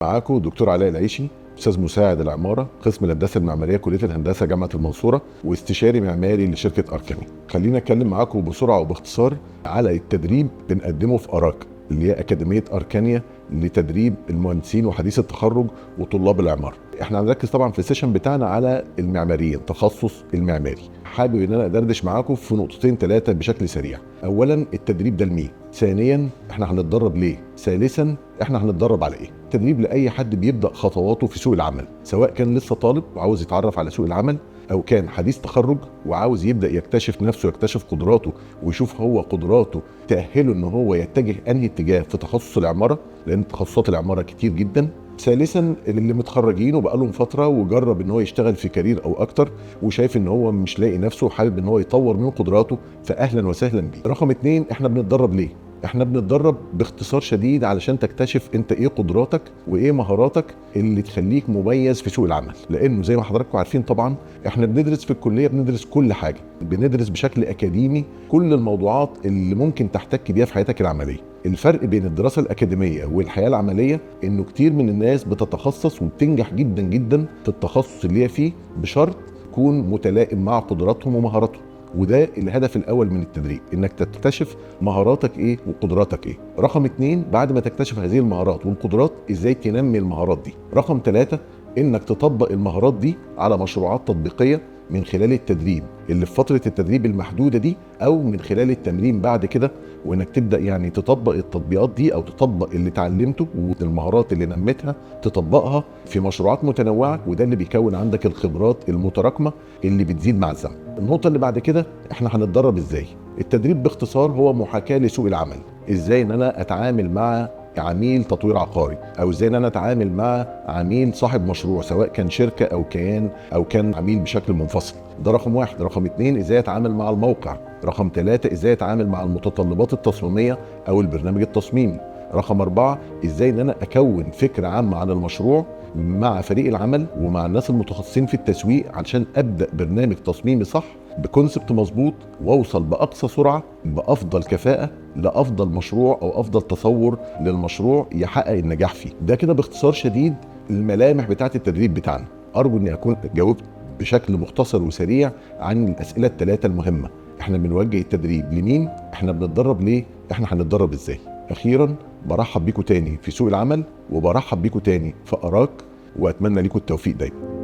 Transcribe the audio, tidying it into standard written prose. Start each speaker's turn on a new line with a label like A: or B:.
A: معاكم دكتور علاء العيشي، استاذ مساعد العماره، قسم الهندسه المعماريه، كليه الهندسه جامعه المنصوره، واستشاري معماري لشركه اركاني. خلينا اتكلم معاكم بسرعه وباختصار على التدريب بنقدمه في اراك اللي هي اكاديميه اركانيا لتدريب المهندسين وحديث التخرج وطلاب العماره. احنا هنركز طبعا في السيشن بتاعنا على المعماريين، تخصص المعماري. حابب ان انا ادردش معاكم في نقطتين ثلاثه بشكل سريع. اولا، التدريب ده لمين؟ ثانيا، احنا هنتدرب ليه؟ ثالثا، احنا هنتدرب على ايه؟ تدريب لاي حد بيبدا خطواته في سوق العمل، سواء كان لسه طالب وعاوز يتعرف على سوق العمل، او كان حديث تخرج وعاوز يبدا يكتشف نفسه، يكتشف قدراته، ويشوف هو قدراته تاهله ان هو يتجه انهي اتجاه في تخصص العماره، لان تخصصات العماره كتير جدا. ثالثا، اللي متخرجين وبقالهم فتره وجرب ان هو يشتغل في كارير او اكتر وشايف ان هو مش لاقي نفسه وحابب ان هو يطور من قدراته، فاهلا وسهلا بيه. رقم 2، احنا بنتدرب ليه؟ احنا بنتدرب باختصار شديد علشان تكتشف انت ايه قدراتك وايه مهاراتك اللي تخليك مميز في سوق العمل، لانه زي ما حضراتكم عارفين طبعا احنا بندرس في الكليه، بندرس كل حاجه، بندرس بشكل اكاديمي كل الموضوعات اللي ممكن تحتك بيها في حياتك العمليه. الفرق بين الدراسه الاكاديميه والحياه العمليه انه كتير من الناس بتتخصص وبتنجح جدا جدا في التخصص اللي هي فيه بشرط تكون متلائم مع قدراتهم ومهاراتهم. وده الهدف الاول من التدريب، انك تكتشف مهاراتك ايه وقدراتك ايه. رقم 2، بعد ما تكتشف هذه المهارات والقدرات، ازاي تنمي المهارات دي. رقم 3، انك تطبق المهارات دي على مشروعات تطبيقيه من خلال التدريب اللي في فتره التدريب المحدوده دي، او من خلال التمرين بعد كده، وانك تبدا يعني تطبق التطبيقات دي او تطبق اللي اتعلمته والمهارات اللي نميتها تطبقها في مشروعات متنوعه، وده اللي بيكون عندك الخبرات المتراكمه اللي بتزيد مع الزمن. النقطه اللي بعد كده، احنا هنتدرب ازاي. التدريب باختصار هو محاكاه لسوق العمل، ازاي ان انا اتعامل مع عميل تطوير عقاري، او ازاي ان انا اتعامل مع عميل صاحب مشروع سواء كان شركه او كيان او كان عميل بشكل منفصل. ده رقم 1. رقم 2، ازاي اتعامل مع الموقع. رقم 3، ازاي اتعامل مع المتطلبات التصميميه او البرنامج التصميمي. رقم 4، ازاي ان انا اكون فكره عامه عن المشروع مع فريق العمل ومع الناس المتخصصين في التسويق علشان ابدا برنامج تصميمي صح بكونسبت مظبوط، واوصل باقصى سرعه بافضل كفاءه لافضل مشروع او افضل تصور للمشروع يحقق النجاح فيه. ده كده باختصار شديد الملامح بتاعه التدريب بتاعنا. ارجو اني اكون جاوبت بشكل مختصر وسريع عن الاسئله الثلاثه المهمه. احنا بنوجه التدريب لمين؟ احنا بنتدرب ليه؟ احنا هنتدرب ازاي؟ اخيرا، برحب بيكم تاني في سوق العمل، وبرحب بيكم تاني في اراك، واتمنى ليكم التوفيق دايما.